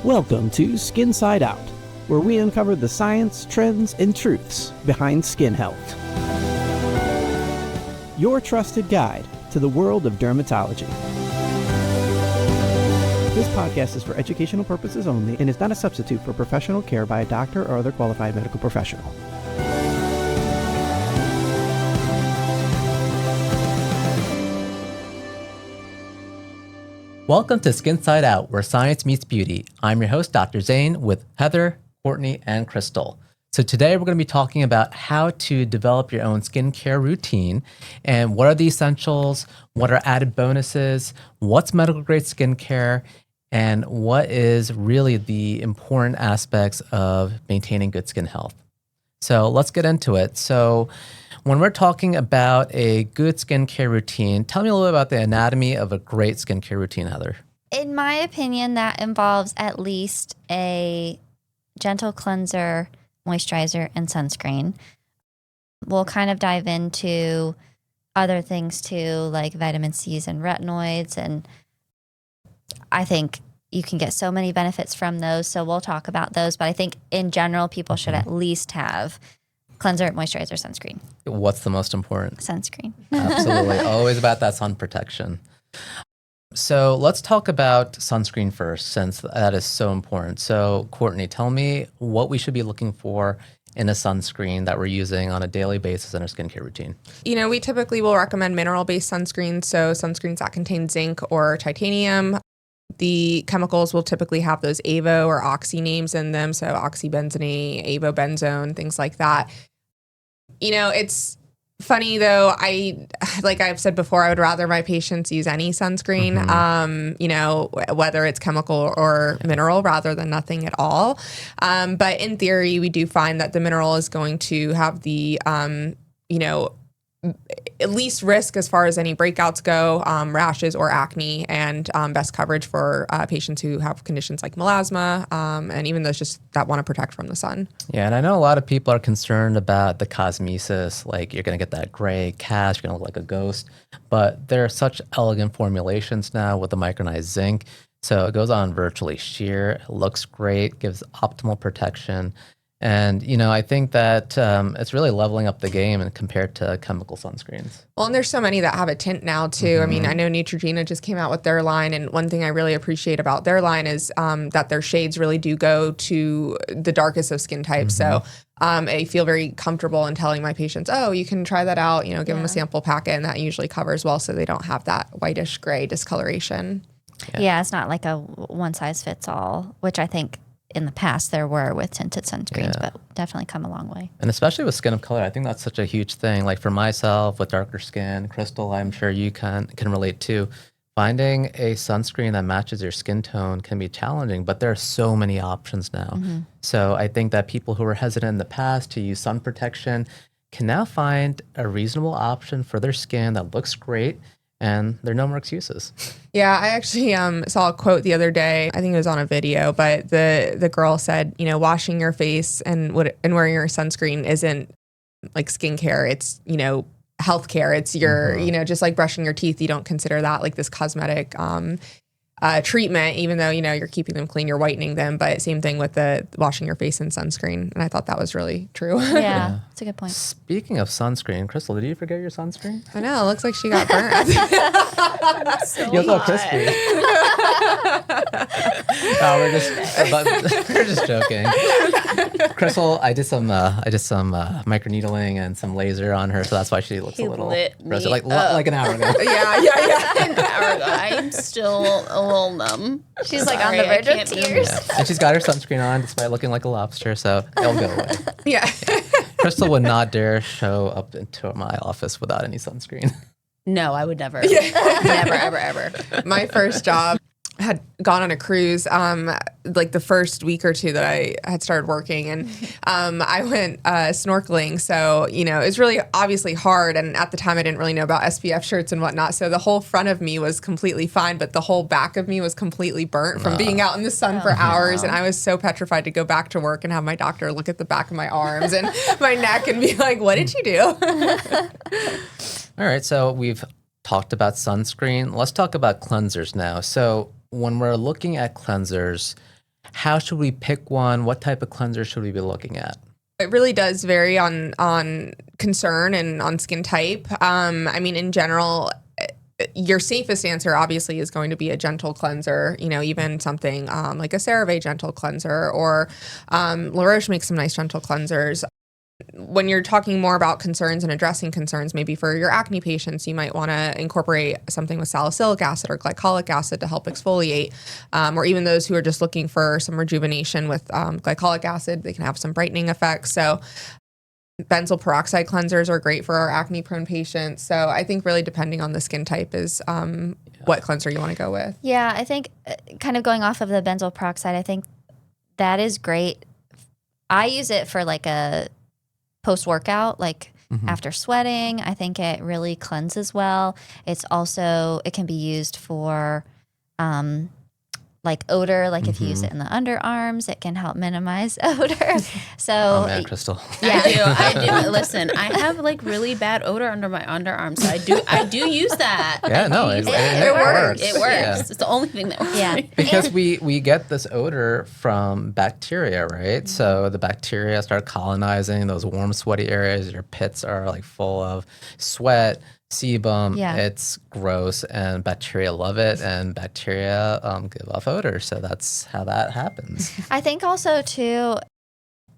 Welcome to SkinSide Out, where we uncover the science, trends, and truths behind skin health. Your trusted guide to the world of dermatology. This podcast is for educational purposes only and is not a substitute for professional care by a doctor or other qualified medical professional. Welcome to SkinSide Out, where science meets beauty. I'm your host, Dr. Zain, with Heather, Courtney, and Crystal. So today we're going to be talking about how to develop your own skincare routine and what are the essentials, what are added bonuses, what's medical grade skincare, and what is really the important aspects of maintaining good skin health. So let's get into it. So when we're talking about a good skincare routine, tell me a little bit about the anatomy of a great skincare routine, Heather. In my opinion, that involves at least a gentle cleanser, moisturizer, and sunscreen. We'll kind of dive into other things too, like vitamin C's and retinoids. And I think you can get so many benefits from those. So we'll talk about those. But I think in general, people should at least have cleanser, moisturizer, sunscreen. What's the most important? Sunscreen. Absolutely. Always about that sun protection. So let's talk about sunscreen first, since that is so important. So Courtney, tell me what we should be looking for in a sunscreen that we're using on a daily basis in our skincare routine. You know, we typically will recommend mineral-based sunscreens, so sunscreens that contain zinc or titanium. The chemicals will typically have those avo or oxy names in them, so oxybenzone, avobenzone, things like that. You know, it's funny though, like I've said before, I would rather my patients use any sunscreen, you know, whether it's chemical or mineral rather than nothing at all. But in theory, we do find that the mineral is going to have the, you know, at least risk as far as any breakouts go, rashes or acne, and best coverage for patients who have conditions like melasma, and even those just that want to protect from the sun. Yeah, and I know a lot of people are concerned about the cosmesis, like you're going to get that gray cast, you're going to look like a ghost, but there are such elegant formulations now with the micronized zinc, so it goes on virtually sheer, it looks great, gives optimal protection. And, you know, I think that it's really leveling up the game and compared to chemical sunscreens. Well, and there's so many that have a tint now, too. I mean, I know Neutrogena just came out with their line. And one thing I really appreciate about their line is that their shades really do go to the darkest of skin types. So I feel very comfortable in telling my patients, oh, you can try that out, you know, give them a sample packet. And that usually covers well so they don't have that whitish gray discoloration. Yeah, it's not like a one size fits all, which I think in the past there were with tinted sunscreens, but definitely come a long way. And especially with skin of color, I think that's such a huge thing. Like for myself with darker skin, Crystal, I'm sure you can relate to. Finding a sunscreen that matches your skin tone can be challenging, but there are so many options now. So I think that people who were hesitant in the past to use sun protection can now find a reasonable option for their skin that looks great, and there are no more excuses. Yeah, I actually saw a quote the other day. I think it was on a video, but the girl said, you know, washing your face and wearing your sunscreen isn't like skincare. It's, you know, healthcare. It's your, you know, just like brushing your teeth. You don't consider that like this cosmetic treatment, even though, you know, you're keeping them clean, you're whitening them. But same thing with the washing your face in sunscreen. And I thought that was really true. Yeah, that's a good point. Speaking of sunscreen, Crystal, did you forget your sunscreen? I know. It looks like she got burnt. You look so crispy. No, we're just joking. Crystal, I did some microneedling and some laser on her, so that's why she looks a little rosy, like an hour ago. Yeah. An hour ago. I'm still a little numb. She's like on the verge of tears. Yeah. And she's got her sunscreen on despite looking like a lobster, so it'll go away. Yeah. Crystal would not dare show up into my office without any sunscreen. No, I would never. Never, ever, ever. My first job had gone on a cruise like the first week or two that I had started working, and I went snorkeling. So, you know, it was really obviously hard, and at the time I didn't really know about SPF shirts and whatnot. So the whole front of me was completely fine, but the whole back of me was completely burnt from being out in the sun for hours. And I was so petrified to go back to work and have my doctor look at the back of my arms and my neck and be like, what did you do? All right, so we've talked about sunscreen. Let's talk about cleansers now. So when we're looking at cleansers, how should we pick one? What type of cleanser should we be looking at? It really does vary on concern and on skin type. I mean, in general, your safest answer obviously is going to be a gentle cleanser, even something like a CeraVe gentle cleanser, or La Roche makes some nice gentle cleansers. When you're talking more about concerns and addressing concerns, maybe for your acne patients, you might want to incorporate something with salicylic acid or glycolic acid to help exfoliate, or even those who are just looking for some rejuvenation with glycolic acid, they can have some brightening effects. So benzoyl peroxide cleansers are great for our acne-prone patients. So I think really depending on the skin type is what cleanser you want to go with. Yeah, I think kind of going off of the benzoyl peroxide, I think that is great. I use it for like a post-workout, like after sweating. I think it really cleanses well. It can be used for like odor, like if you use it in the underarms, it can help minimize odor. So, Oh man, Crystal. I do. Listen, I have like really bad odor under my underarms. So I do use that. Yeah, no, it works. works. It works. Yeah. It's the only thing that works. Yeah. Because we get this odor from bacteria, right? So the bacteria start colonizing those warm, sweaty areas. Your pits are like full of sweat, sebum. Yeah. It's gross, and bacteria love it, and bacteria give off odor. So that's how that happens. I think also too,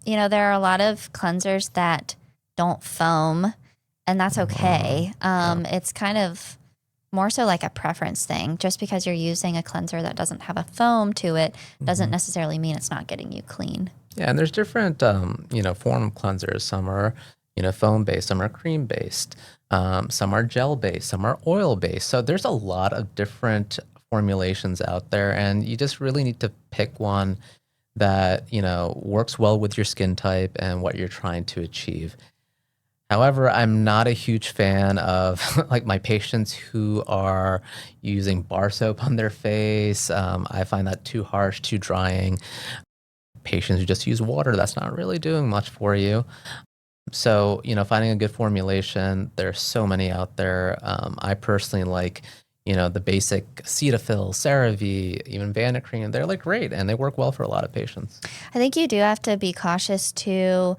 there are a lot of cleansers that don't foam, and that's okay. It's kind of more so like a preference thing. Just because you're using a cleanser that doesn't have a foam to it doesn't necessarily mean it's not getting you clean. Yeah, and there's different, form cleansers. Some are, foam-based, some are cream-based, some are gel-based, some are oil-based. So there's a lot of different formulations out there, and you just really need to pick one that, works well with your skin type and what you're trying to achieve. However, I'm not a huge fan of like my patients who are using bar soap on their face. I find that too harsh, too drying. Patients who just use water, that's not really doing much for you. So, finding a good formulation, there's so many out there. I personally like, the basic Cetaphil, CeraVe, even Vanicream. They're like great, and they work well for a lot of patients. I think you do have to be cautious too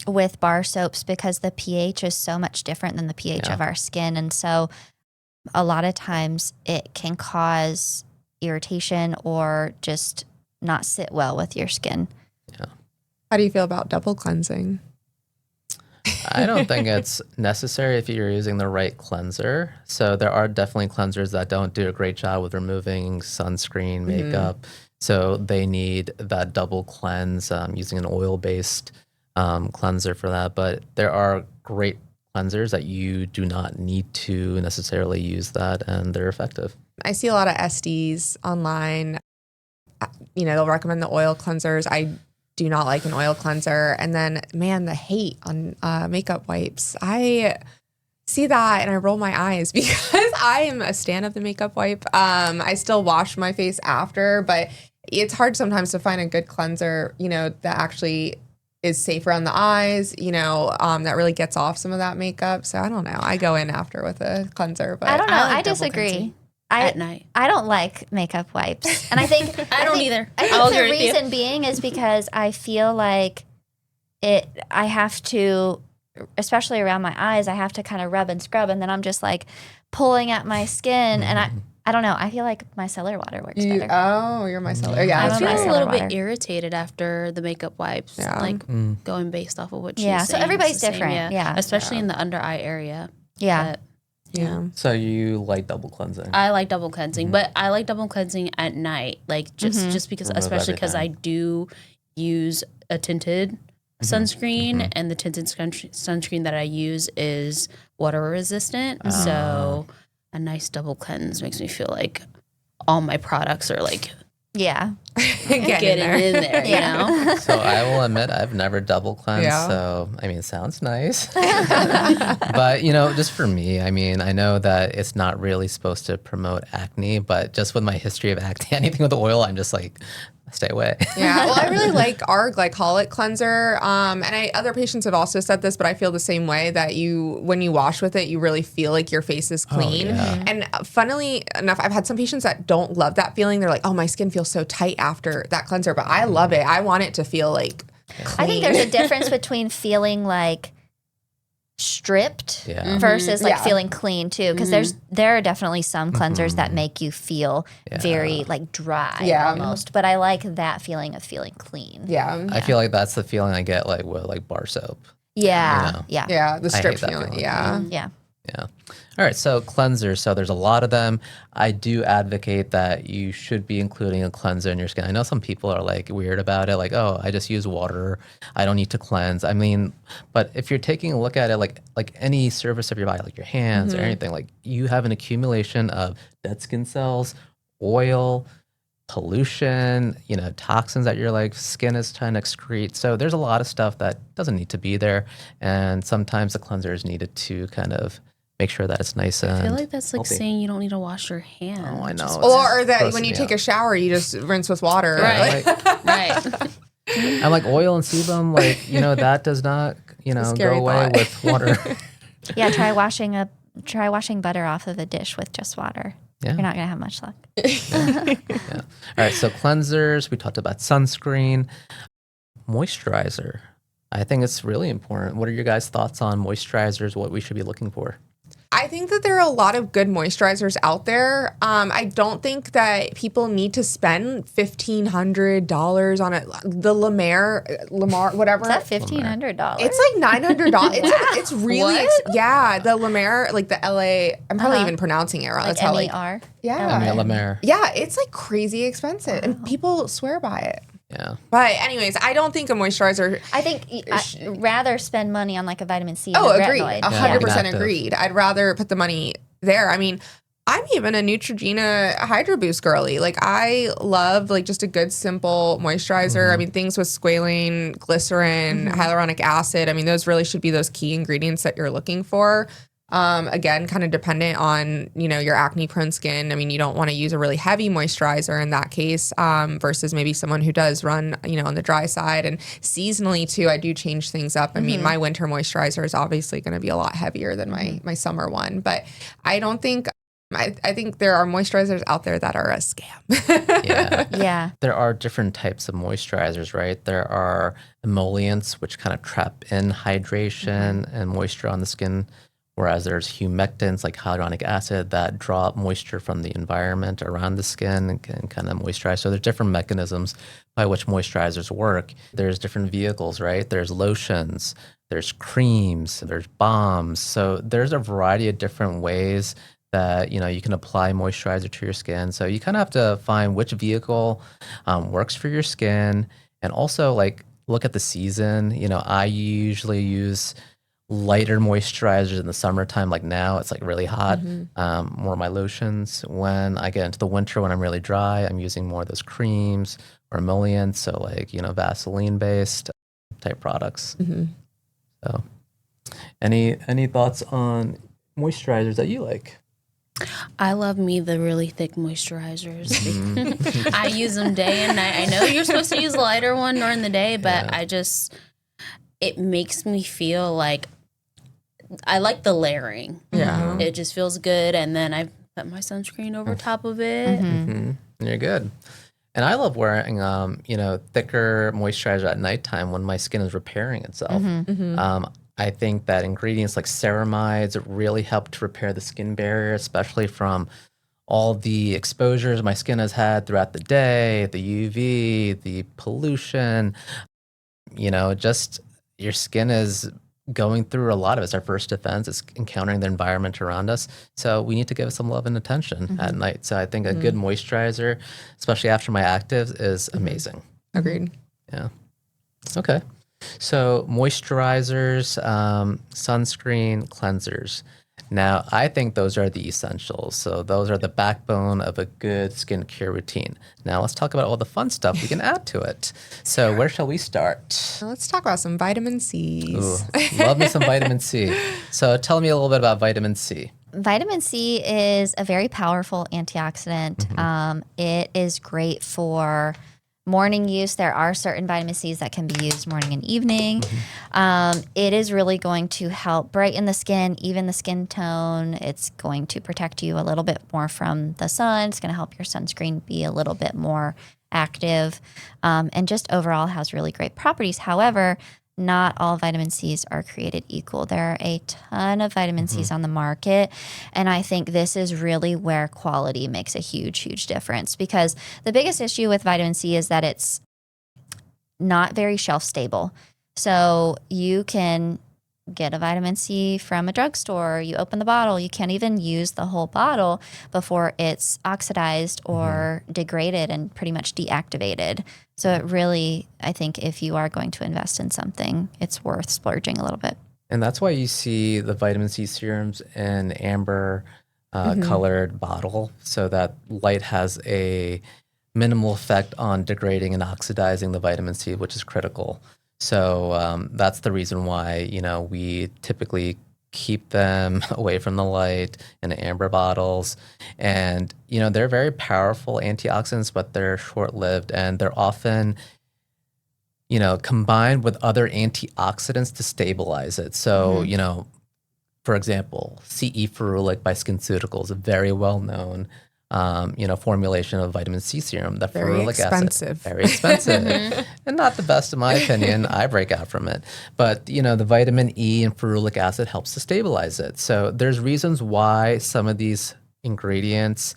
with bar soaps because the pH is so much different than the pH of our skin. And so a lot of times it can cause irritation or just not sit well with your skin. Yeah. How do you feel about double cleansing? I don't think it's necessary if you're using the right cleanser. So there are definitely cleansers that don't do a great job with removing sunscreen, makeup. So they need that double cleanse using an oil-based cleanser for that. But there are great cleansers that you do not need to necessarily use that, and they're effective. I see a lot of SDs online. They'll recommend the oil cleansers. I do not like an oil cleanser. And then, man, the hate on makeup wipes. I see that and I roll my eyes because I am a stan of the makeup wipe. I still wash my face after, but it's hard sometimes to find a good cleanser, that actually is safe around the eyes, that really gets off some of that makeup. So I don't know. I go in after with a cleanser, but I don't know. I like I double disagree. cleansing at night. I don't like makeup wipes. And I think I don't either. I I'll think the agree with you. reason being is because I feel like I have to, especially around my eyes, I have to kind of rub and scrub, and then I'm just like pulling at my skin, and I don't know. I feel like micellar water works better. Oh, you're micellar. Yeah, I'm I a feel a micellar little water. bit irritated after the makeup wipes, Yeah. going based off of what she's Yeah, saying. so It's everybody's the same, different, yeah. Especially in the under eye area. Yeah. But yeah. So you like double cleansing? I like double cleansing, but I like double cleansing at night, like just because, Remove especially because I everything. do use a tinted sunscreen, and the tinted sunscreen that I use is water resistant. So a nice double cleanse makes me feel like all my products are like Yeah. getting in there, you know? So I will admit I've never double cleansed. Yeah. So, it sounds nice. But, just for me, I know that it's not really supposed to promote acne, but just with my history of acne, anything with oil, I'm just like, stay away. Yeah, well, I really like our glycolic cleanser. And other patients have also said this, but I feel the same way that when you wash with it, you really feel like your face is clean. yeah. And funnily enough, I've had some patients that don't love that feeling. They're like, oh, my skin feels so tight after that cleanser, but I love it. I want it to feel like clean. I think there's a difference between feeling like stripped versus like feeling clean too, because there are definitely some cleansers that make you feel very like dry almost, but I like that feeling of feeling clean. I feel like that's the feeling I get like with like bar soap. Yeah. The strip feeling. Yeah. All right, so cleansers. So there's a lot of them. I do advocate that you should be including a cleanser in your skin. I know some people are like weird about it, like, oh, I just use water. I don't need to cleanse. I mean, but if you're taking a look at it like any surface of your body, like your hands or anything, like you have an accumulation of dead skin cells, oil, pollution, toxins that your like skin is trying to excrete. So there's a lot of stuff that doesn't need to be there. And sometimes the cleanser is needed to kind of make sure that it's nice and I feel like that's like healthy. saying you don't need to wash your hands. Oh, I know. Or that when you take a shower, you just rinse with water. Right. Right. And like oil and sebum, like, that does not, go away with water. Yeah, try washing butter off of a dish with just water. Yeah. You're not going to have much luck. All right, so cleansers, we talked about sunscreen, moisturizer. I think it's really important. What are your guys' thoughts on moisturizers, what we should be looking for? I think that there are a lot of good moisturizers out there. I don't think that people need to spend $1,500 on it. The Lamar, whatever. Is that $1,500? It's like $900. It's really, the La Mer, like the LA, I'm probably even pronouncing it wrong. Like That's how MER? Yeah. La Mer. Yeah, it's like crazy expensive and people swear by it. Yeah. But anyways, I don't think a moisturizer. I think I'd rather spend money on like a vitamin C Oh, than agreed. retinoid. 100% agreed. I'd rather put the money there. I mean, I'm even a Neutrogena Hydro Boost girly. Like I love like just a good simple moisturizer. I mean, things with squalane, glycerin, hyaluronic acid. I mean, those really should be those key ingredients that you're looking for. Again, kind of dependent on, your acne prone skin. I mean, you don't want to use a really heavy moisturizer in that case, versus maybe someone who does run, on the dry side. And seasonally too, I do change things up. I mean, my winter moisturizer is obviously going to be a lot heavier than my summer one, but I don't think, I think there are moisturizers out there that are a scam. Yeah. There are different types of moisturizers, right? There are emollients, which kind of trap in hydration and moisture on the skin. Whereas there's humectants like hyaluronic acid that draw up moisture from the environment around the skin and can kind of moisturize. So there's different mechanisms by which moisturizers work. There's different vehicles, right? There's lotions, there's creams, there's balms. So there's a variety of different ways that, you can apply moisturizer to your skin. So you kind of have to find which vehicle works for your skin and also like look at the season. I usually use lighter moisturizers in the summertime. Like now it's like really hot, more of my lotions. When I get into the winter, when I'm really dry, I'm using more of those creams or emollients. So like, Vaseline based type products. So any thoughts on moisturizers that you like? I love the really thick moisturizers. I use them day and night. I know you're supposed to use a lighter one during the day, but it makes me feel like I like the layering. Yeah. It just feels good. And then I put my sunscreen over top of it. You're good. And I love wearing, thicker moisturizer at nighttime when my skin is repairing itself. I think that ingredients like ceramides really help to repair the skin barrier, especially from all the exposures my skin has had throughout the day, the UV, the pollution, just your skin is going through a lot of it. It's our first defense. It's encountering the environment around us. So we need to give it some love and attention at night. So I think a good moisturizer, especially after my actives, is amazing. Agreed. Yeah. Okay. So moisturizers, sunscreen, cleansers. Now, I think those are the essentials. So those are the backbone of a good skincare routine. Now, let's talk about all the fun stuff we can add to it. So where shall we start? Let's talk about some vitamin C's. Ooh, love me some vitamin C. So tell me a little bit about vitamin C. Vitamin C is a very powerful antioxidant. It is great for morning use, there are certain vitamin C's that can be used morning and evening. It is really going to help brighten the skin, even the skin tone. It's going to protect you a little bit more from the sun. It's going to help your sunscreen be a little bit more active, and just overall has really great properties. However, not all vitamin C's are created equal. There are a ton of vitamin C's on the market, and I think this is really where quality makes a huge, huge difference, because the biggest issue with vitamin C is that it's not very shelf stable. So you can get a vitamin C from a drugstore, you open the bottle, you can't even use the whole bottle before it's oxidized or degraded and pretty much deactivated. So it really, I think if you are going to invest in something, it's worth splurging a little bit. And that's why you see the vitamin C serums in amber colored bottle, so that light has a minimal effect on degrading and oxidizing the vitamin C, which is critical. So that's the reason why, we typically keep them away from the light in amber bottles. And, they're very powerful antioxidants, but they're short-lived, and they're often, combined with other antioxidants to stabilize it. So, for example, CE Ferulic by SkinCeuticals, a very well-known formulation of vitamin C serum, the ferulic acid. Very expensive. And not the best in my opinion. I break out from it. But, the vitamin E and ferulic acid helps to stabilize it. So there's reasons why some of these ingredients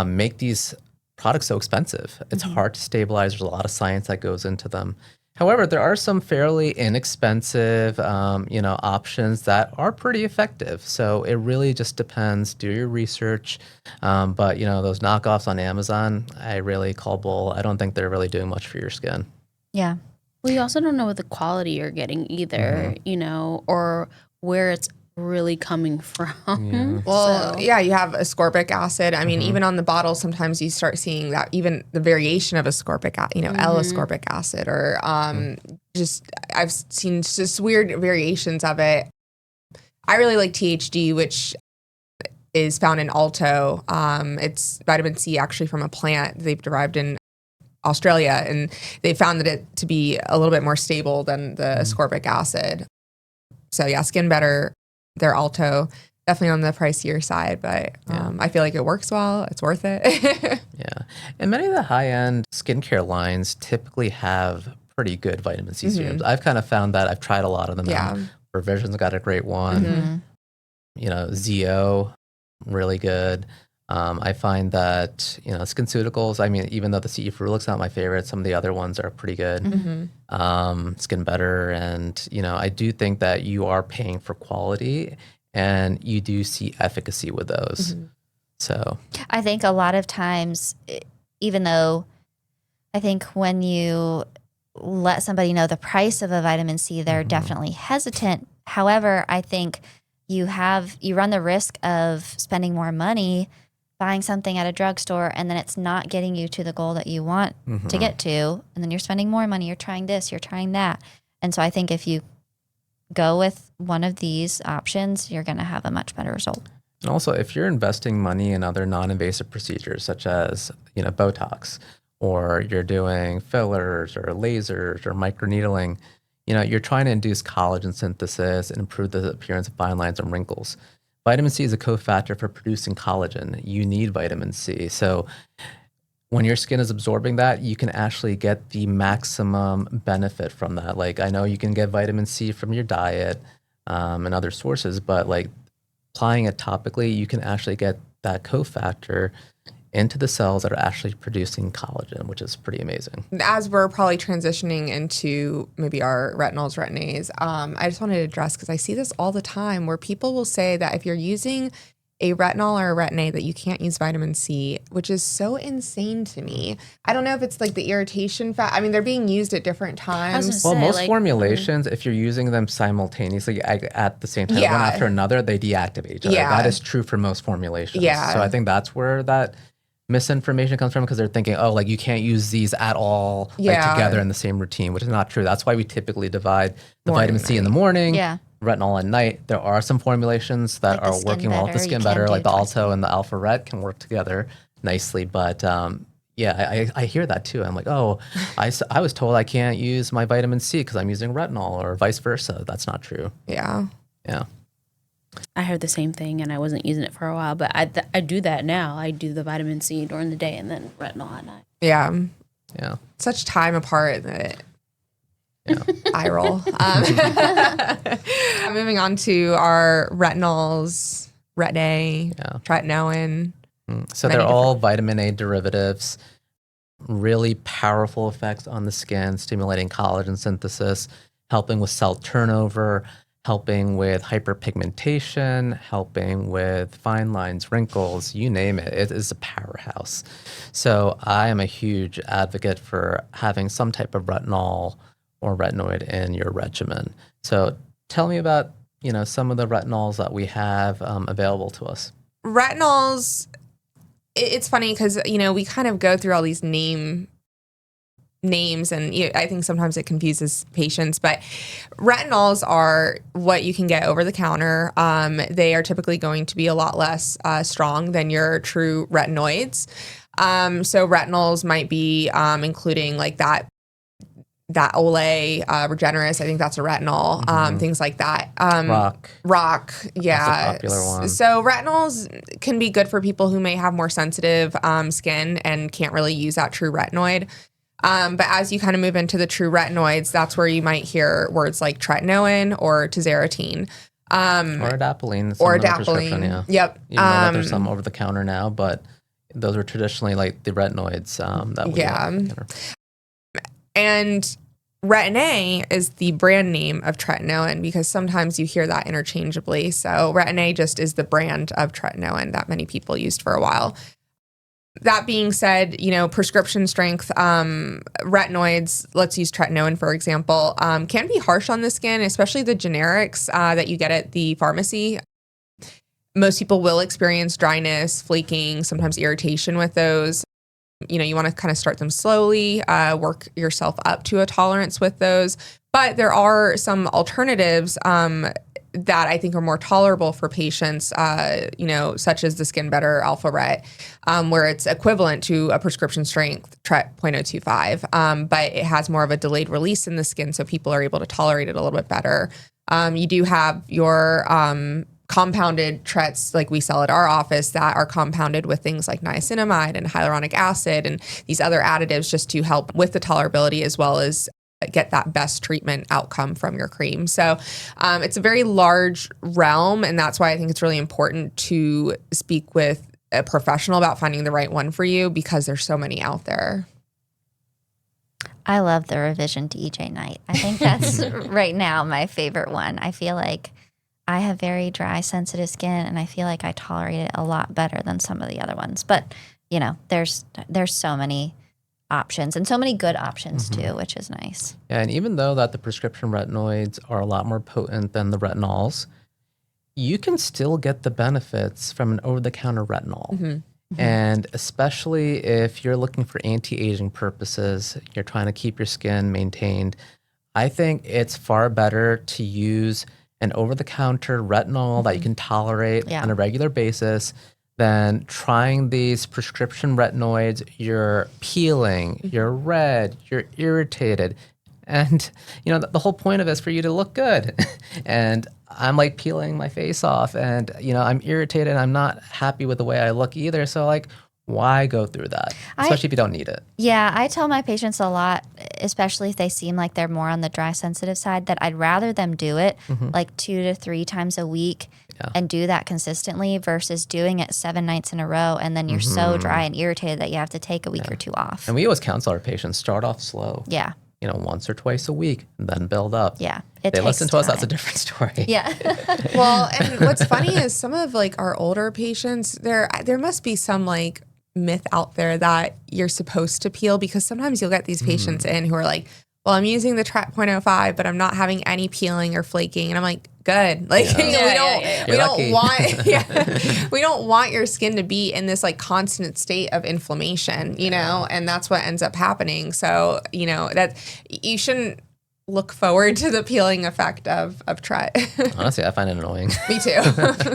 make these products so expensive. It's hard to stabilize. There's a lot of science that goes into them. However, there are some fairly inexpensive, options that are pretty effective. So it really just depends. Do your research. But, those knockoffs on Amazon, I really call bull. I don't think they're really doing much for your skin. Yeah. Well, you also don't know what the quality you're getting either, or where it's really coming from. Yeah. Well, you have ascorbic acid. I mean, even on the bottle, sometimes you start seeing that even the variation of ascorbic, L-ascorbic acid, or just I've seen just weird variations of it. I really like THD, which is found in Alto. It's vitamin C actually from a plant they've derived in Australia, and they found that it to be a little bit more stable than the ascorbic acid. So yeah, Skin Better, they're Alto, definitely on the pricier side, but I feel like it works well. It's worth it. Yeah. And many of the high-end skincare lines typically have pretty good vitamin C serums. I've kind of found that. I've tried a lot of them. Yeah. Revision's got a great one. ZO, really good. I find that, SkinCeuticals, I mean, even though the CE Ferulic's not my favorite, some of the other ones are pretty good. Skin Better. And, I do think that you are paying for quality, and you do see efficacy with those. So I think a lot of times, even though I think when you let somebody know the price of a vitamin C, they're definitely hesitant. However, I think you run the risk of spending more money buying something at a drugstore, and then it's not getting you to the goal that you want to get to. And then you're spending more money. You're trying this, you're trying that. And so I think if you go with one of these options, you're going to have a much better result. And also, if you're investing money in other non-invasive procedures, such as, Botox, or you're doing fillers or lasers or microneedling, you're trying to induce collagen synthesis and improve the appearance of fine lines and wrinkles. Vitamin C is a cofactor for producing collagen. You need vitamin C. So when your skin is absorbing that, you can actually get the maximum benefit from that. Like, I know you can get vitamin C from your diet and other sources, but like applying it topically, you can actually get that cofactor into the cells that are actually producing collagen, which is pretty amazing. As we're probably transitioning into maybe our retinols, retinoids, I just wanted to address, because I see this all the time, where people will say that if you're using a retinol or a retinoid, that you can't use vitamin C, which is so insane to me. I don't know if it's like the irritation I mean, they're being used at different times. Well, most formulations, if you're using them simultaneously at the same time, one after another, they deactivate each other. That is true for most formulations. So I think that's where that misinformation comes from, because they're thinking, you can't use these at all together in the same routine, which is not true. That's why we typically divide the vitamin C in the morning, retinol at night. There are some formulations that are working well with the Skin Better, like the Alto and the Alpha Ret can work together nicely, but Yeah, I hear that too. I'm like, oh, I was told I can't use my vitamin C because I'm using retinol, or vice versa. That's not true. Yeah. Yeah. I heard the same thing, and I wasn't using it for a while, but I do that now. I do the vitamin C during the day and then retinol at night. Yeah. Yeah. Such time apart that eye roll. Moving on to our retinols, Retin-A, tretinoin. So they're all vitamin A derivatives, really powerful effects on the skin, stimulating collagen synthesis, helping with cell turnover, helping with hyperpigmentation, helping with fine lines, wrinkles, you name it. It is a powerhouse. So I am a huge advocate for having some type of retinol or retinoid in your regimen. So tell me about, some of the retinols that we have available to us. Retinols, it's funny because, we kind of go through all these names, and I think sometimes it confuses patients, but retinols are what you can get over the counter. They are typically going to be a lot less strong than your true retinoids. So retinols might be including like that Olay, Regenerist, I think that's a retinol, things like that. Rock, yeah. That's a popular one. So retinols can be good for people who may have more sensitive skin and can't really use that true retinoid. But as you kind of move into the true retinoids, that's where you might hear words like tretinoin or tazarotene. Or adapalene. Or adapalene. Yeah. Yep. Even though there's some over the counter now, but those were traditionally like the retinoids that we encounter. And Retin-A is the brand name of tretinoin because sometimes you hear that interchangeably. So Retin-A just is the brand of tretinoin that many people used for a while. That being said, prescription strength retinoids, let's use tretinoin for example, can be harsh on the skin, especially the generics that you get at the pharmacy. Most people will experience dryness, flaking, sometimes irritation with those. You want to kind of start them slowly, work yourself up to a tolerance with those. But there are some alternatives that I think are more tolerable for patients, such as the Skin Better Alpha Ret, where it's equivalent to a prescription strength Tret 0.025, but it has more of a delayed release in the skin, so people are able to tolerate it a little bit better. You do have your compounded Trets like we sell at our office that are compounded with things like niacinamide and hyaluronic acid and these other additives just to help with the tolerability as well as get that best treatment outcome from your cream. So it's a very large realm, and that's why I think it's really important to speak with a professional about finding the right one for you because there's so many out there. I love the revision to EJ Night. I think that's right now my favorite one. I feel like I have very dry, sensitive skin, and I feel like I tolerate it a lot better than some of the other ones. But, there's so many options and so many good options too, which is nice. Yeah, and even though that the prescription retinoids are a lot more potent than the retinols, you can still get the benefits from an over-the-counter retinol. And especially if you're looking for anti-aging purposes, you're trying to keep your skin maintained, I think it's far better to use an over-the-counter retinol that you can tolerate on a regular basis than trying these prescription retinoids. You're peeling, you're red, you're irritated. And, the whole point of it is for you to look good. And I'm like peeling my face off and, I'm irritated and I'm not happy with the way I look either. So like, why go through that? Especially if you don't need it. Yeah, I tell my patients a lot, especially if they seem like they're more on the dry sensitive side, that I'd rather them do it like 2 to 3 times a week and do that consistently versus doing it 7 nights in a row and then you're so dry and irritated that you have to take a week or 2 off. And we always counsel our patients, start off slow. Yeah. Once or twice a week, and then build up. Yeah. They listen to us, that's a different story. Yeah. Well, and what's funny is some of like our older patients, there must be some like myth out there that you're supposed to peel because sometimes you'll get these patients in who are like, well, I'm using the Tret 0.05, but I'm not having any peeling or flaking. And I'm like, good. Like we don't want your skin to be in this like constant state of inflammation, and that's what ends up happening. So, that you shouldn't look forward to the peeling effect of Tret. Honestly, I find it annoying. Me too.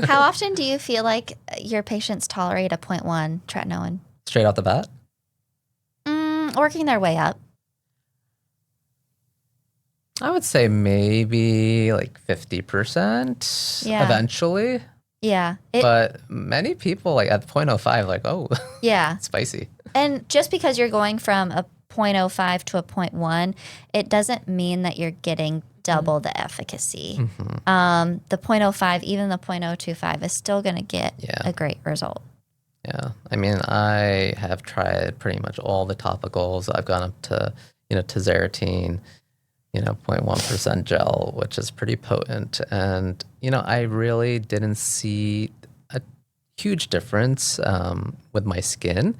How often do you feel like your patients tolerate a 0.1 tretinoin? Straight out the bat? working their way up. I would say maybe like 50% Yeah. eventually. Yeah. But many people like at 0.05, like, oh, Yeah. spicy. And just because you're going from a 0.05 to a 0.1, it doesn't mean that you're getting double the efficacy. The 0.05, even the 0.025 is still going to get a great result. Yeah. I mean, I have tried pretty much all the topicals. I've gone up to, tazarotene, 0.1% gel, which is pretty potent. And, I really didn't see a huge difference with my skin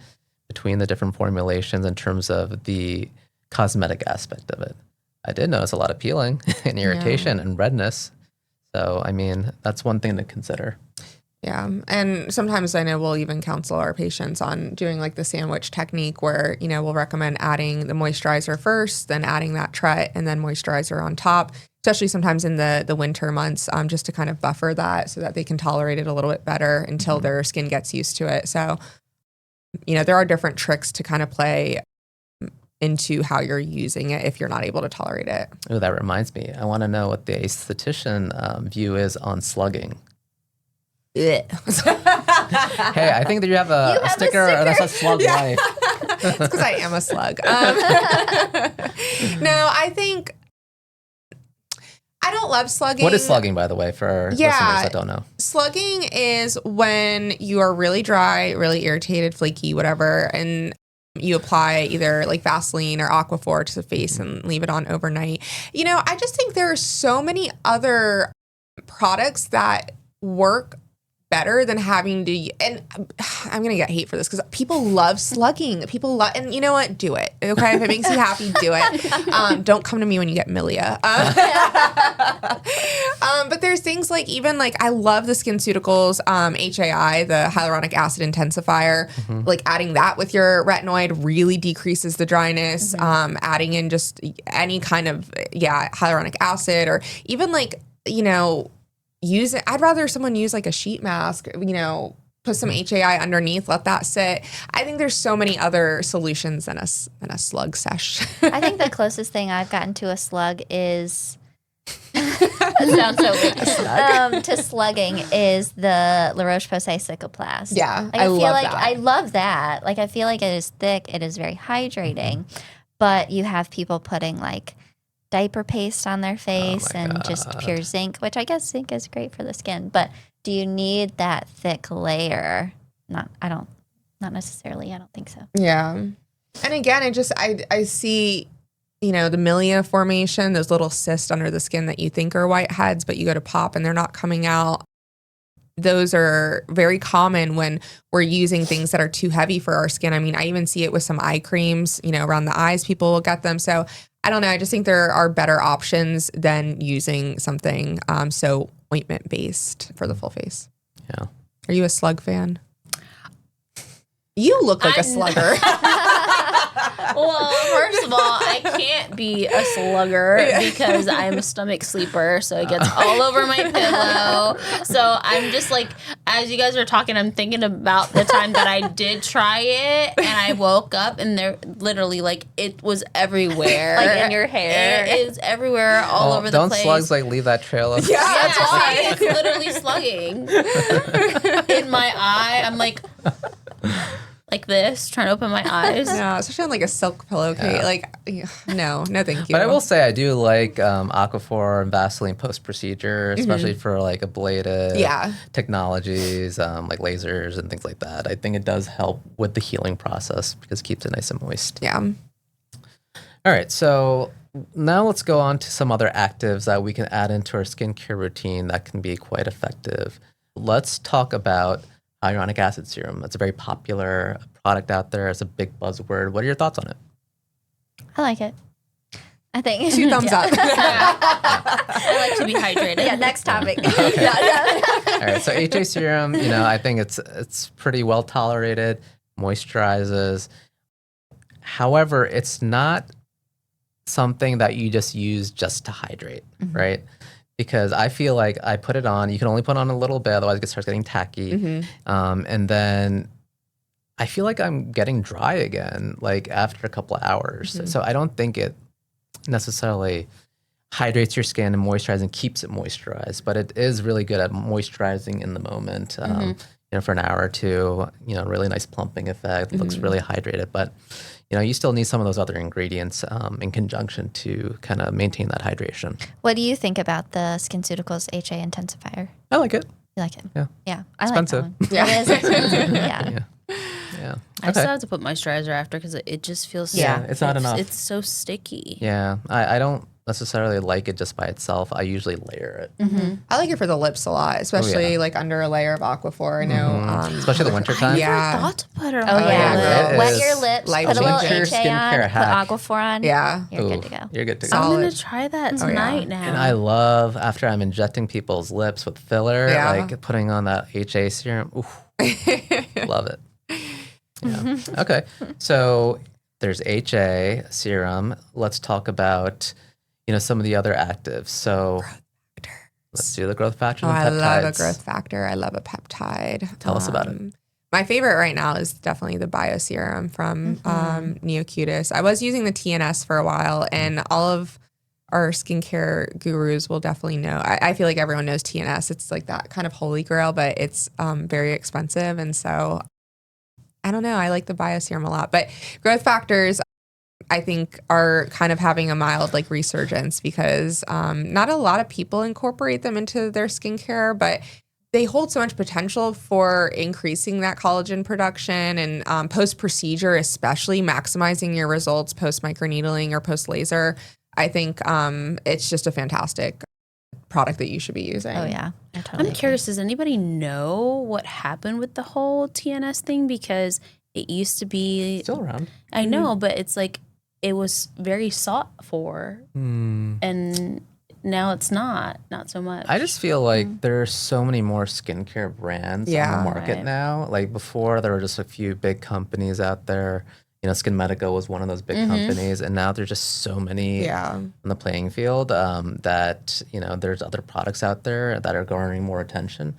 between the different formulations in terms of the cosmetic aspect of it. I did notice a lot of peeling and irritation and redness. So, I mean, that's one thing to consider. Yeah. And sometimes I know we'll even counsel our patients on doing like the sandwich technique where, we'll recommend adding the moisturizer first, then adding that tret and then moisturizer on top, especially sometimes in the winter months, just to kind of buffer that so that they can tolerate it a little bit better until their skin gets used to it. So, there are different tricks to kind of play into how you're using it if you're not able to tolerate it. Oh, that reminds me. I want to know what the aesthetician view is on slugging. Hey, I think that you have a sticker that's a slug life. It's because I am a slug. No, I think I don't love slugging. What is slugging, by the way, for listeners that don't know? Slugging is when you are really dry, really irritated, flaky, whatever, and you apply either like Vaseline or Aquaphor to the face and leave it on overnight. I just think there are so many other products that work better than having to, and I'm going to get hate for this because people love slugging. People love, and you know what? Do it. Okay. If it makes you happy, do it. Don't come to me when you get milia. But there's things like, even like, I love the SkinCeuticals, HAI, the hyaluronic acid intensifier, like adding that with your retinoid really decreases the dryness. Adding in just any kind of, hyaluronic acid, or even like, I'd rather someone use like a sheet mask, put some HAI underneath, let that sit. I think there's so many other solutions than a slug sesh. I think the closest thing I've gotten to a slug is it sounds so weird. To slugging is the La Roche-Posay Cicaplast. Yeah, like, I feel like that. I love that. Like, I feel like it is thick. It is very hydrating. But you have people putting like diaper paste on their face and just pure zinc, which I guess zinc is great for the skin. But do you need that thick layer? Not necessarily. I don't think so. Yeah. And again, I see, the milia formation, those little cysts under the skin that you think are whiteheads, but you go to pop and they're not coming out. Those are very common when we're using things that are too heavy for our skin. I mean, I even see it with some eye creams, around the eyes, people will get them. So I don't know. I just think there are better options than using something so ointment based for the full face. Yeah. Are you a slug fan? You look like a slugger. Well, first of all, I can't be a slugger because I'm a stomach sleeper, so it gets all over my pillow. So I'm just like, as you guys are talking, I'm thinking about the time that I did try it, and I woke up, and there literally, like, it was everywhere. Like in your hair. It is everywhere, all over the place. Don't slugs, like, leave that trail of... Yeah, that's why. It's literally slugging. In my eye, I'm like this, trying to open my eyes. No, especially on like a silk pillowcase. Yeah. Like, no, thank you. But I will say I do like Aquaphor and Vaseline post-procedure, especially for like ablative technologies, like lasers and things like that. I think it does help with the healing process because it keeps it nice and moist. Yeah. All right, so now let's go on to some other actives that we can add into our skincare routine that can be quite effective. Let's talk about hyaluronic acid serum. It's a very popular product out there. It's a big buzzword. What are your thoughts on it? I like it. I think 2 thumbs up. I like to be hydrated. Yeah, next topic. All right, so HA serum, I think it's pretty well tolerated, moisturizes. However, it's not something that you just use just to hydrate, right? Because I feel like I put it on, you can only put on a little bit, otherwise it starts getting tacky. And then I feel like I'm getting dry again, like after a couple of hours. So I don't think it necessarily hydrates your skin and moisturizes and keeps it moisturized, but it is really good at moisturizing in the moment. For an hour or two, really nice plumping effect. It looks really hydrated, but you still need some of those other ingredients in conjunction to kind of maintain that hydration. What do you think about the SkinCeuticals HA intensifier? I like it. You like it? Yeah. Yeah, I Expensive. like that one. Yeah. It is expensive. Yeah. Yeah. I still have to put moisturizer after because it just feels it's not enough. It's so sticky. Yeah, I don't necessarily like it just by itself. I usually layer it. I like it for the lips a lot, especially like under a layer of Aquaphor. I know, Especially the wintertime. I thought to put it on Oh, my yeah. It Wet is your lips, life put a little changer HA on, skincare hack. put Aquaphor on. Yeah. You're good to go. You're good to go. I'm Solid. gonna try that tonight now. And I love after I'm injecting people's lips with filler, like putting on that HA serum. Oof, love it. Yeah. Okay. So there's HA serum. Let's talk about, some of the other actives. So let's do the growth factor and I peptides. love a growth factor. I love a peptide. Tell us about it. My favorite right now is definitely the Bioserum from Neocutis. I was using the TNS for a while, and all of our skincare gurus will definitely know. I feel like everyone knows TNS. It's like that kind of holy grail, but it's very expensive. And so I don't know. I like the Bioserum a lot. But growth factors, I think, are kind of having a mild like resurgence because not a lot of people incorporate them into their skincare, but they hold so much potential for increasing that collagen production and post-procedure, especially maximizing your results post-microneedling or post-laser. I think it's just a fantastic product that you should be using. Oh, yeah. I totally I'm agree. curious, does anybody know what happened with the whole TNS thing? Because it used to be... Still around. I know, but it's like it was very sought for. And now it's not so much. I just feel like there are so many more skincare brands on the market Right. now. Like before, there were just a few big companies out there. Skin Medica was one of those big companies, and now there's just so many on the playing field that there's other products out there that are garnering more attention.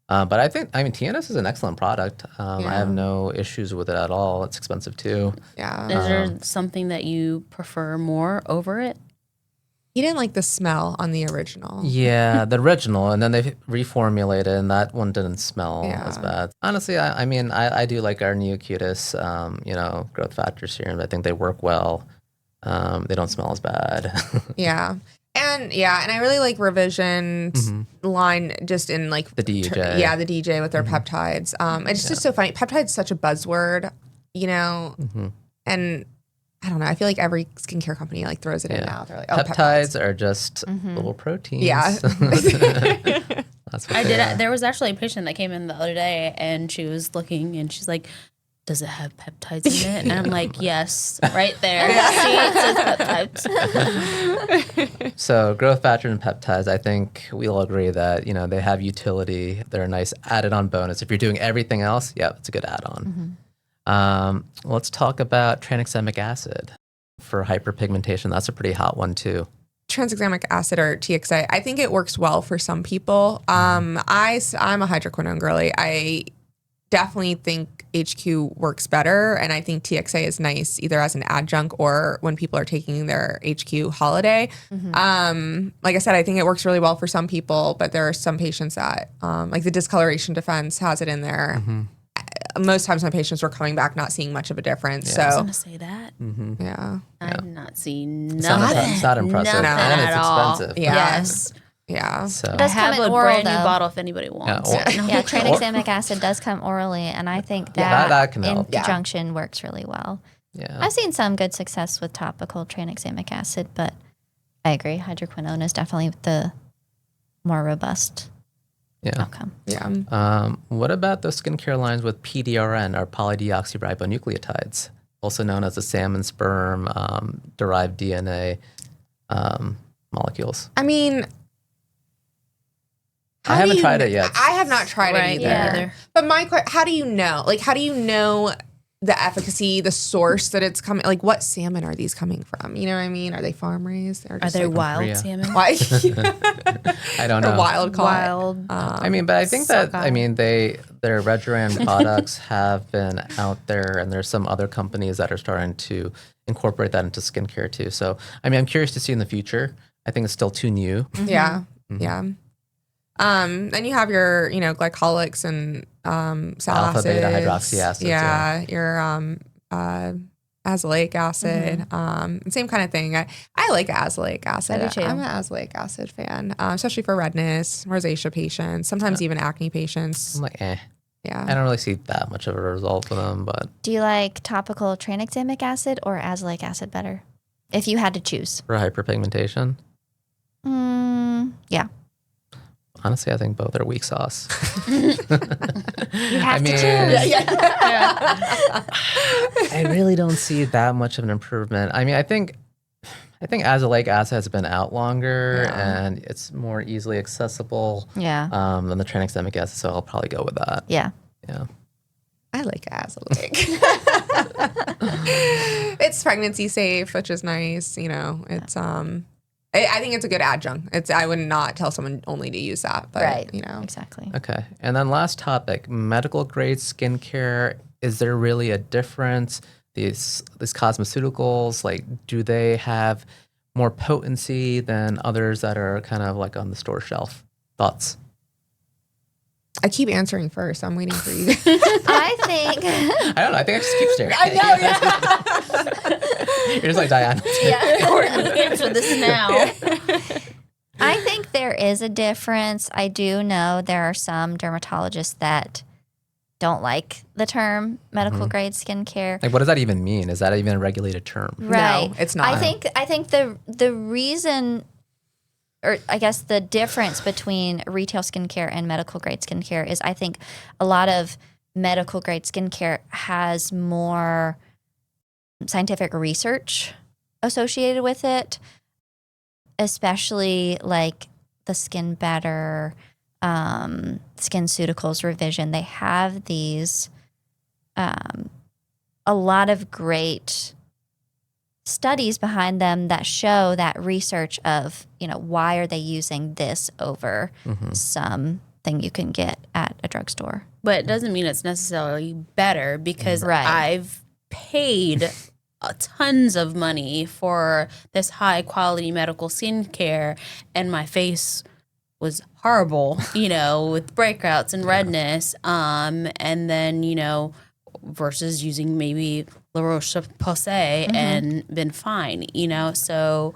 But I mean, TNS is an excellent product. I have no issues with it at all. It's expensive too. Yeah. Is there something that you prefer more over it? He didn't like the smell on the original. Yeah, the original, and then they reformulated, and that one didn't smell as bad. Honestly, I mean, I do like our Neocutis, growth factor serums. I think they work well. They don't smell as bad. Yeah. And I really like Revision's line just in like The DJ. the DJ with their peptides. It's just so funny. Peptides such a buzzword, and I don't know. I feel like every skincare company like throws it in now. They're like, oh, Peptides are just little proteins. Yeah. That's what I they did. are. There was actually a patient that came in the other day, and she was looking, and she's like, "Does it have peptides in it?" And I'm like, "Yes, right there. See, it says peptides." So growth factor and peptides, I think we all agree that they have utility. They're a nice added-on bonus. If you're doing everything else, it's a good add-on. Let's talk about tranexamic acid for hyperpigmentation. That's a pretty hot one too. Tranexamic acid or TXA. I think it works well for some people. I'm a hydroquinone girly. I definitely think HQ works better, and I think TXA is nice either as an adjunct or when people are taking their HQ holiday. Like I said, I think it works really well for some people, but there are some patients that, like the discoloration defense has it in there. Most times my patients were coming back not seeing much of a difference. I was So gonna say that. yeah. I've not seen It's not, nothing. it's not impressive, Nothing and at it's all. expensive. Yeah. Yes. Yeah. So It does I have come in a oral, brand new though. bottle if anybody wants. or- Yeah, tranexamic acid does come orally, and I think that that, can in help. conjunction works really well. yeah. I've seen some good success with topical tranexamic acid, but I agree, hydroquinone is definitely the more robust Yeah. outcome. Yeah. What about those skincare lines with PDRN, or polydeoxyribonucleotides, also known as the salmon sperm derived DNA molecules? I mean, I haven't tried it yet. I have not tried Right, it yeah, either. either. But how do you know? Like, how do you know the efficacy, the source that it's coming, like what salmon are these coming from? You know what I mean? Are they farm raised? Are they wild Korea. salmon? Why? I don't know. Wild caught. Wild. I mean, but I think that, I mean, their Regeran products have been out there, and there's some other companies that are starting to incorporate that into skincare too. So, I mean, I'm curious to see in the future. I think it's still too new. Yeah. Yeah. Then you have your, glycolics and Alpha, beta, hydroxy acids. Yeah, your azelaic acid. Same kind of thing. I like azelaic acid. I do too. I'm an azelaic acid fan, especially for redness, rosacea patients, sometimes even acne patients. I'm like, Yeah. I don't really see that much of a result with them, but. Do you like topical tranexamic acid or azelaic acid better? If you had to choose. For hyperpigmentation? Yeah. Honestly, I think both are weak sauce. You have to choose. I really don't see that much of an improvement. I mean, I think azelaic acid has been out longer and it's more easily accessible Yeah. than the tranexamic acid, so I'll probably go with that. Yeah. Yeah. I like azelaic. It's pregnancy safe, which is nice. It's I think it's a good adjunct. I would not tell someone only to use that, but Right. Exactly. Okay. And then last topic, medical grade skincare. Is there really a difference? These cosmeceuticals, like, do they have more potency than others that are kind of like on the store shelf? Thoughts? I keep answering first. I'm waiting for you. I think. I don't know. I think I just keep staring. I know. Yeah. You're just like Diane. Answer this now. I think there is a difference. I do know there are some dermatologists that don't like the term medical grade skincare. Like, what does that even mean? Is that even a regulated term? Right. No, it's not. I think the reason, or I guess the difference between retail skincare and medical grade skincare is I think a lot of medical grade skincare has more scientific research associated with it, especially like the Skin Better, SkinCeuticals revision. They have these, a lot of great studies behind them that show that research of, why are they using this over something you can get at a drugstore. But it doesn't mean it's necessarily better because Right. I've paid tons of money for this high quality medical skincare and my face was horrible, with breakouts and redness. And then, versus using maybe La Roche-Posay and been fine, So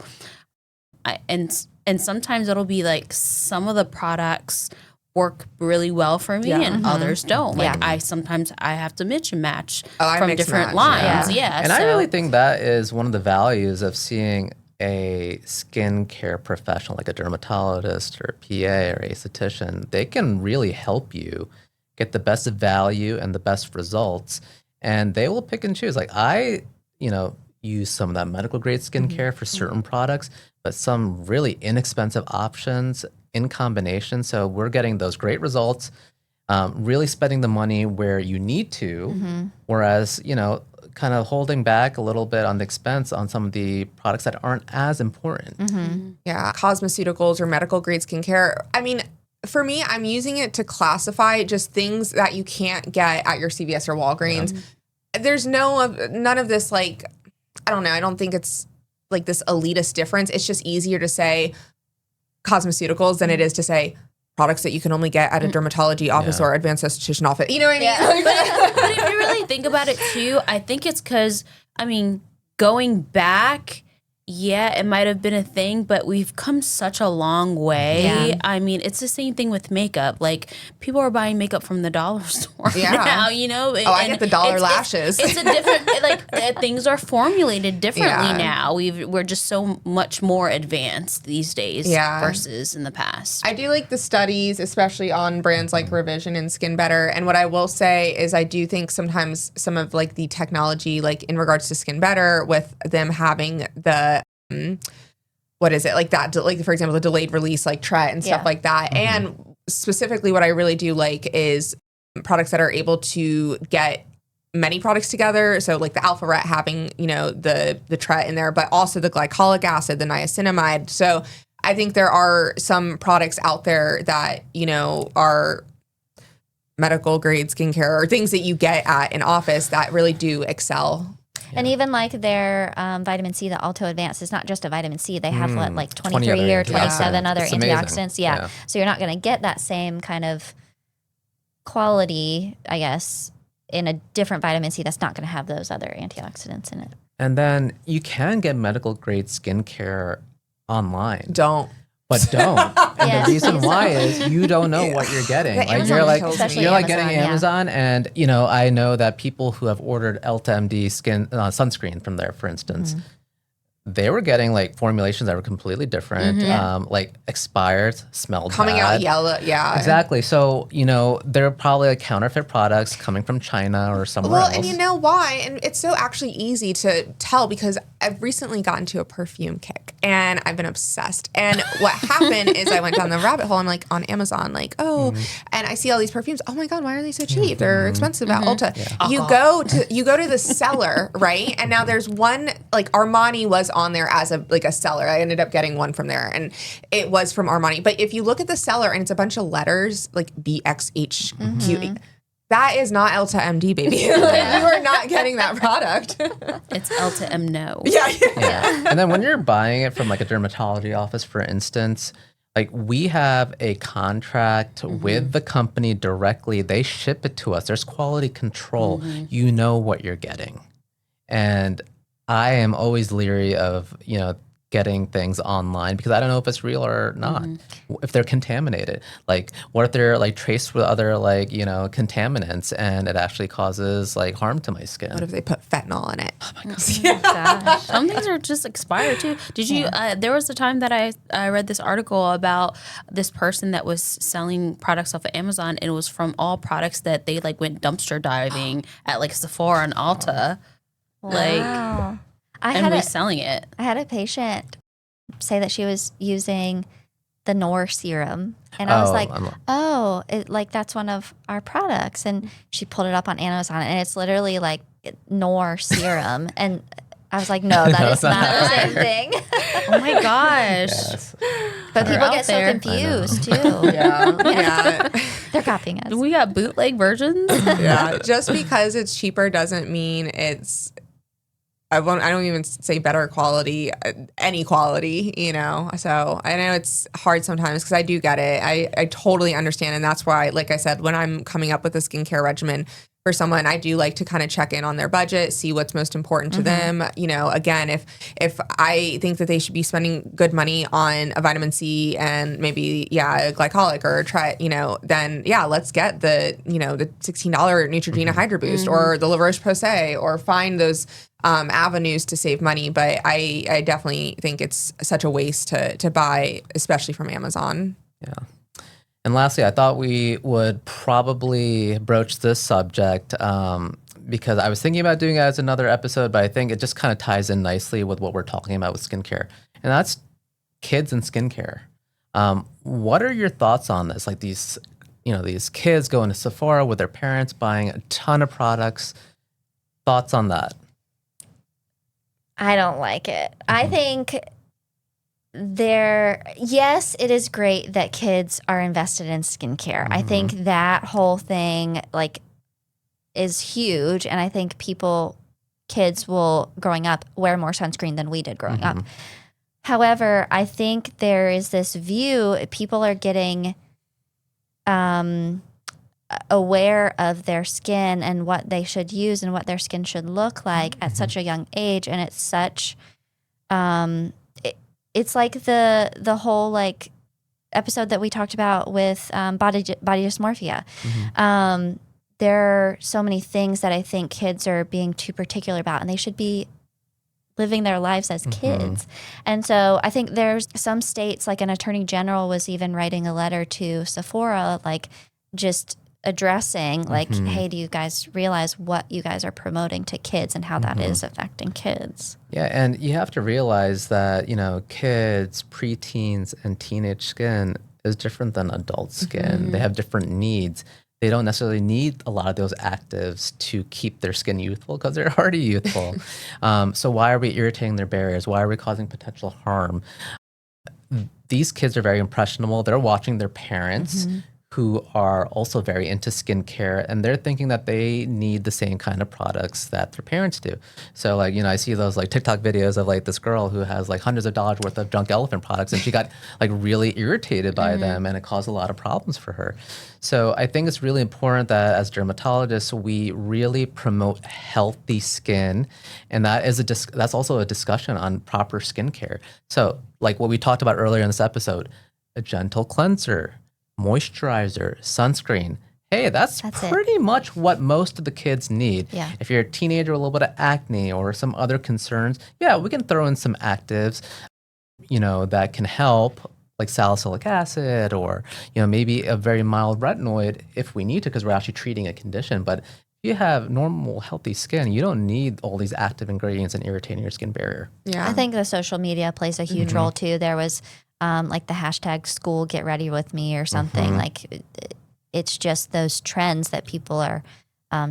and sometimes it'll be like some of the products work really well for me and others don't. Like Yeah. sometimes I have to mix and match I from mix different match, lines. Yeah. And I so- really think that is one of the values of seeing a skincare professional like a dermatologist or a PA or esthetician. They can really help you get the best value and the best results. And they will pick and choose. Like I, use some of that medical grade skincare for certain products, but some really inexpensive options in combination. So we're getting those great results, really spending the money where you need to, whereas, kind of holding back a little bit on the expense on some of the products that aren't as important. Yeah, cosmeceuticals or medical grade skincare. I mean, for me, I'm using it to classify just things that you can't get at your CVS or Walgreens. There's none of this, like, I don't know. I don't think it's like this elitist difference. It's just easier to say cosmeceuticals than it is to say products that you can only get at a dermatology office or advanced esthetician office. You know what I mean? But if you really think about it too, I think it's because, going back, it might have been a thing, but we've come such a long way. Yeah. It's the same thing with makeup. Like, people are buying makeup from the dollar store Yeah. now, I get the dollar lashes. It's a different, things are formulated differently Yeah. now. We're just so much more advanced these days versus in the past. I do like the studies, especially on brands like Revision and Skin Better. And what I will say is I do think sometimes some of like the technology, like in regards to Skin Better, with them having the what is it like that? Like, for example, the delayed release, like Tret and stuff like that. And specifically what I really do like is products that are able to get many products together. So like the alpha ret having, the tret in there, but also the glycolic acid, the niacinamide. So I think there are some products out there that, are medical grade skincare or things that you get at an office that really do excel. And even like their vitamin C, the Alto Advanced, is not just a vitamin C. They have 23 or 27 other It's antioxidants. amazing. Yeah. So you're not going to get that same kind of quality, I guess, in a different vitamin C that's not going to have those other antioxidants in it. And then you can get medical grade skincare online. Don't. But don't. And Yes, the reason please why don't. is you don't know what you're getting. The Like Amazon you're kills me. Especially you're like getting Amazon, Amazon, and I know that people who have ordered Elta MD skin sunscreen from there, for instance, they were getting like formulations that were completely different, like expired, smelled Coming bad. out yellow. Yeah. Exactly. So, they're probably like counterfeit products coming from China or somewhere Well, else. and you know why? And it's so actually easy to tell because I've recently gotten to a perfume kick and I've been obsessed. And what happened is I went down the rabbit hole. I'm like on Amazon, like, and I see all these perfumes. Oh my God, why are they so cheap? They're expensive at Ulta. Yeah. You go to the seller, right? And now there's one, like Armani was on there as a seller. I ended up getting one from there and it was from Armani. But if you look at the seller and it's a bunch of letters like BXHQ, that is not Elta MD, baby. Like, you are not getting that product. It's Elta M no. Yeah. And then when you're buying it from like a dermatology office, for instance, like we have a contract with the company directly. They ship it to us. There's quality control. You know what you're getting. And I am always leery of, getting things online because I don't know if it's real or not. If they're contaminated, like what if they're like traced with other contaminants and it actually causes like harm to my skin? What if they put fentanyl in it? Oh gosh. Some things are just expired too. Did you? There was a time that I read this article about this person that was selling products off of Amazon, and it was from all products that they like went dumpster diving at like Sephora and Ulta, Wow. and reselling it. I had a patient say that she was using the Nor serum. And I was like, that's one of our products. And she pulled it up on Amazon and it's literally like Nor serum. And I was like, no, that is not the same thing. Oh my gosh. Yes. But They're people out get so there. confused too. Yeah. They're copying us. We got bootleg versions. Yeah. Just because it's cheaper doesn't mean it's I don't even say better quality, any quality, So I know it's hard sometimes because I do get it. I totally understand. And that's why, like I said, when I'm coming up with a skincare regimen for someone, I do like to kind of check in on their budget, see what's most important to them. Again, if I think that they should be spending good money on a vitamin C and maybe, a glycolic or then let's get the $16 Neutrogena Hydro Boost or the La Roche-Posay or find those avenues to save money. But I definitely think it's such a waste to buy, especially from Amazon. Yeah. And lastly, I thought we would probably broach this subject because I was thinking about doing it as another episode, but I think it just kind of ties in nicely with what we're talking about with skincare. And that's kids and skincare. What are your thoughts on this? Like these kids going to Sephora with their parents, buying a ton of products. Thoughts on that? I don't like it. I think yes, it is great that kids are invested in skincare. I think that whole thing is huge. And I think kids will growing up wear more sunscreen than we did growing up. However, I think there is this view, people are getting aware of their skin and what they should use and what their skin should look like at such a young age. And it's such, it's like the whole episode that we talked about with body dysmorphia. There are so many things that I think kids are being too particular about, and they should be living their lives as kids. And so I think there's some states, like an attorney general was even writing a letter to Sephora, just addressing hey, do you guys realize what you guys are promoting to kids and how that is affecting kids? Yeah, and you have to realize that, kids, preteens, and teenage skin is different than adult skin. They have different needs. they don't necessarily need a lot of those actives to keep their skin youthful because they're already youthful. So why are we irritating their barriers? Why are we causing potential harm? These kids are very impressionable. They're watching their parents who are also very into skincare, and they're thinking that they need the same kind of products that their parents do. So like, I see those like TikTok videos of like this girl who has like hundreds of dollars worth of Drunk Elephant products, and she got like really irritated by them, and it caused a lot of problems for her. So I think it's really important that as dermatologists, we really promote healthy skin, and that is that's also a discussion on proper skincare. So like what we talked about earlier in this episode, a gentle cleanser, moisturizer, sunscreen. Hey, that's pretty much what most of the kids need. Yeah. If you're a teenager with a little bit of acne or some other concerns, yeah, we can throw in some actives, that can help, like salicylic acid or, maybe a very mild retinoid if we need to, because we're actually treating a condition. But if you have normal, healthy skin, you don't need all these active ingredients and irritating your skin barrier. Yeah. I think the social media plays a huge role too. There was like the hashtag school get ready with me or something. Like it's just those trends that people are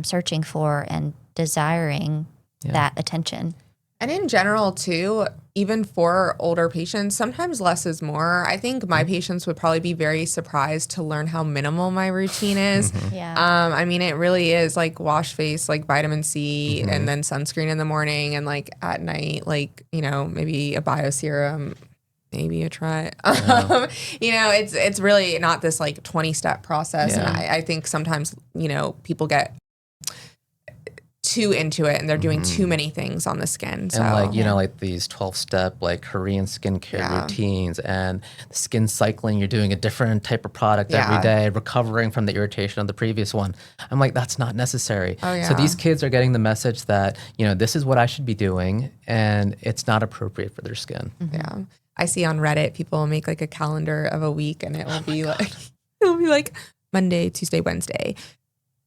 searching for and desiring that attention. And in general too, even for older patients, sometimes less is more. I think my patients would probably be very surprised to learn how minimal my routine is. Yeah. I mean, it really is like wash face, like vitamin C, and then sunscreen in the morning, and like at night, like, maybe a bio serum, maybe a try. It's really not this like 20-step process. And I think sometimes, people get too into it and they're doing too many things on the skin. So and like these 12-step like Korean skincare routines and skin cycling, you're doing a different type of product every day, recovering from the irritation of the previous one. I'm like, that's not necessary. So these kids are getting the message that, this is what I should be doing, and it's not appropriate for their skin. Yeah. I see on Reddit, people will make like a calendar of a week, and it will be like Monday, Tuesday, Wednesday,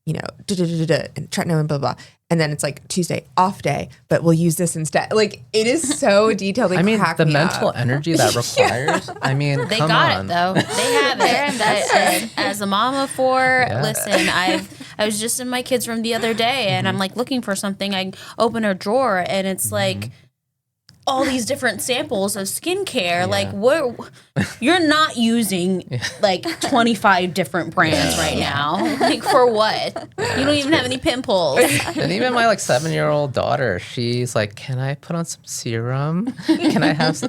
and Tretinoin and blah, blah. And then it's like Tuesday off day, but we'll use this instead. Like, it is so detailed. I mean, the mental energy that requires. I mean, They come got on. it though. They have it. As a mom of four, listen, I was just in my kids' room the other day, and I'm like looking for something. I open a drawer, and it's like all these different samples of skincare. Like, you're not using like 25 different brands right now. Like, for what? You don't even have any pimples. And even my like 7-year-old daughter, she's like, "Can I put on some serum? Can I have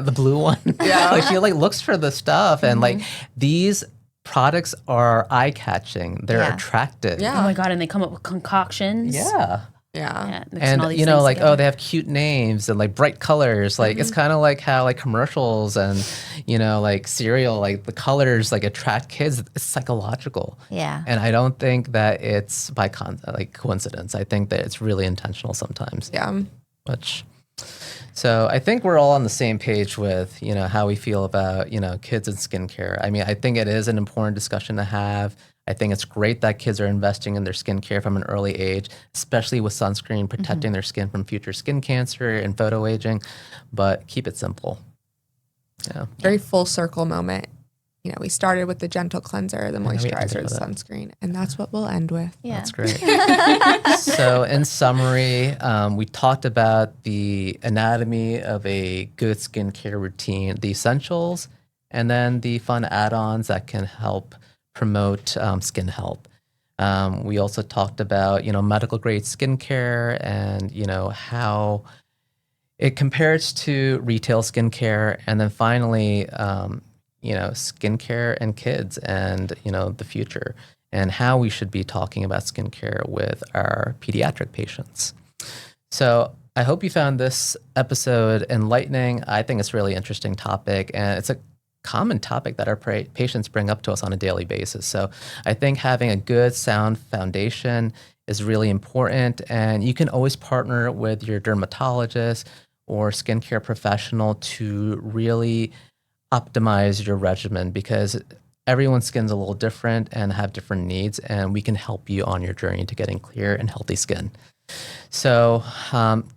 the blue one?" Yeah, like she like looks for the stuff, and like these products are eye catching. They're attractive. Yeah. Oh my God, and they come up with concoctions. Yeah. Yeah. And like, oh, they have cute names and like bright colors. Like it's kind of like how like commercials and like cereal, like the colors like attract kids. It's psychological. Yeah. And I don't think that it's by coincidence. I think that it's really intentional sometimes. Yeah. So I think we're all on the same page with how we feel about kids and skincare. I mean, I think it is an important discussion to have. I think it's great that kids are investing in their skincare from an early age, especially with sunscreen, protecting their skin from future skin cancer and photo aging, but keep it simple. Yeah. Very full circle moment. We started with the gentle cleanser, the moisturizer, the sunscreen, and that's what we'll end with. Yeah. That's great. So in summary, we talked about the anatomy of a good skincare routine, the essentials, and then the fun add-ons that can help promote skin health. We also talked about, medical grade skincare and, how it compares to retail skincare. And then finally, skincare and kids and, the future and how we should be talking about skincare with our pediatric patients. So I hope you found this episode enlightening. I think it's a really interesting topic, and it's a common topic that our patients bring up to us on a daily basis. So I think having a good, sound foundation is really important, and you can always partner with your dermatologist or skincare professional to really optimize your regimen, because everyone's skin's a little different and have different needs, and we can help you on your journey to getting clear and healthy skin. So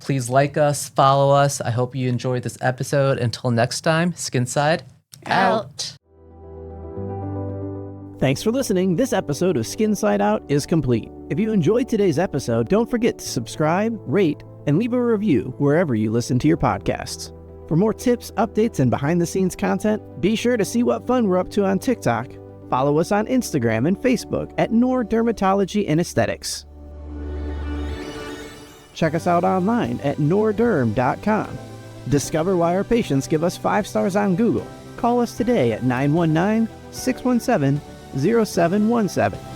please like us, follow us. I hope you enjoyed this episode. Until next time, SkinSide Out. Thanks for listening. This episode of SkinSide Out is complete. If you enjoyed today's episode, don't forget to subscribe, rate, and leave a review wherever you listen to your podcasts. For more tips, updates, and behind-the-scenes content, be sure to see what fun we're up to on TikTok. Follow us on Instagram and Facebook at Nor Dermatology and Aesthetics. Check us out online at norderm.com. Discover why our patients give us 5 stars on Google. Call us today at 919-617-0717.